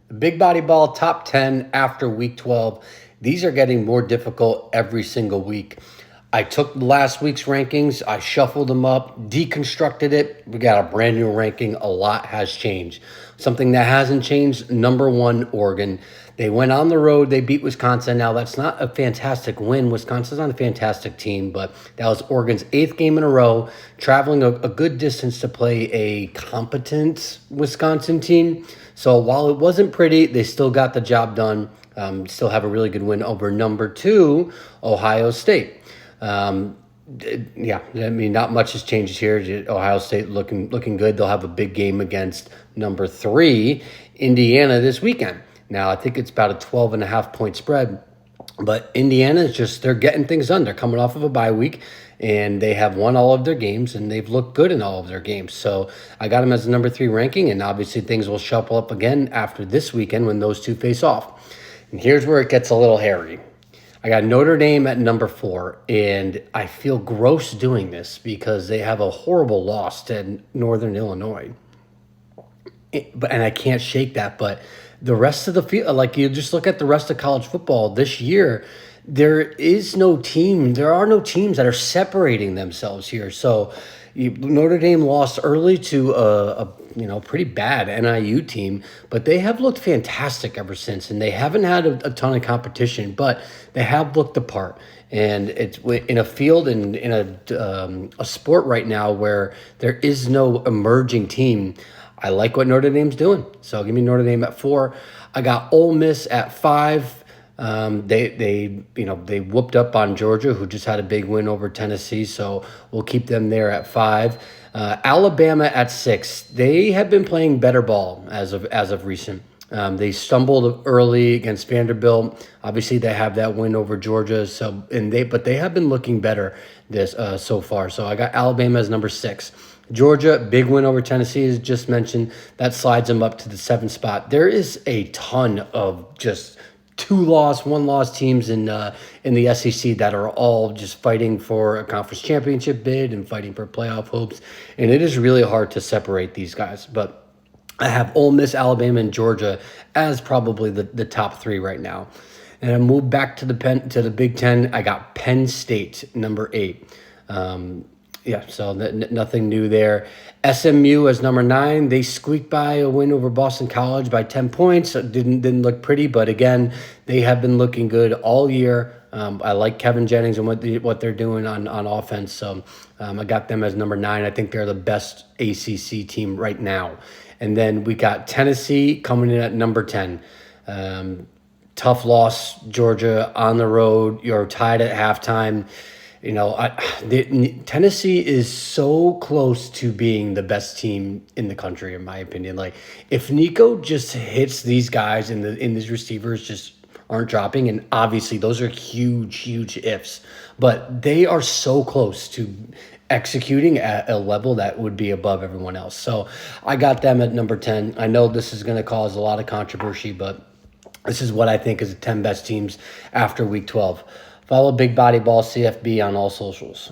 The big body ball top 10 after week 12. These are getting more difficult every single week. I took last week's rankings, I shuffled them up, deconstructed it. We got a brand new ranking. A lot has changed. Something that hasn't changed, number one, Oregon. They went on the road, they beat Wisconsin. Now, that's not a fantastic win. Wisconsin's not a fantastic team, but that was Oregon's eighth game in a row, traveling a good distance to play a competent Wisconsin team. So while it wasn't pretty, they still got the job done. Still have a really good win over number two, Ohio State. Yeah, I mean, not much has changed here. Ohio State looking good. They'll have a big game against number three, Indiana, this weekend. Now, I think it's about a 12.5 point spread, but Indiana is just, they're getting things done. They're coming off of a bye week, and they have won all of their games, and they've looked good in all of their games. So I got them as a number three ranking, and obviously things will shuffle up again after this weekend when those two face off. And here's where it gets a little hairy. I got Notre Dame at number four, and I feel gross doing this because they have a horrible loss to Northern Illinois. And I can't shake that. But the rest of the field, like, you just look at the rest of college football this year, there are no teams that are separating themselves here. So Notre Dame lost early to a pretty bad NIU team, but they have looked fantastic ever since, and they haven't had a ton of competition, but they have looked the part. And it's in a field and in a sport right now where there is no emerging team. I like what Notre Dame's doing, so give me Notre Dame at four. I got Ole Miss at five. They whooped up on Georgia, who just had a big win over Tennessee, so we'll keep them there at five. Alabama at six. They have been playing better ball as of recent. They stumbled early against Vanderbilt. Obviously, they have that win over Georgia. But they have been looking better this so far. So I got Alabama as number six. Georgia, big win over Tennessee, as just mentioned. That slides them up to the seventh spot. There is a ton of just one-loss teams in the SEC that are all just fighting for a conference championship bid and fighting for playoff hopes. And it is really hard to separate these guys. But I have Ole Miss, Alabama, and Georgia as probably the top three right now. And I move back to the Big Ten. I got Penn State, number eight. So nothing new there. SMU as number nine. They squeaked by a win over Boston College by 10 points. It didn't look pretty, but again, they have been looking good all year. I like Kevin Jennings and what they're doing on offense. So I got them as number nine. I think they're the best ACC team right now. And then we got Tennessee coming in at number 10. Tough loss, Georgia, on the road. You're tied at halftime. Tennessee is so close to being the best team in the country, in my opinion. Like, if Nico just hits these guys and these receivers just aren't dropping, and obviously those are huge ifs, but they are so close to executing at a level that would be above everyone else. So I got them at number 10. I know this is going to cause a lot of controversy, but this is what I think is the 10 best teams after week 12. Follow Big Body Ball CFB on all socials.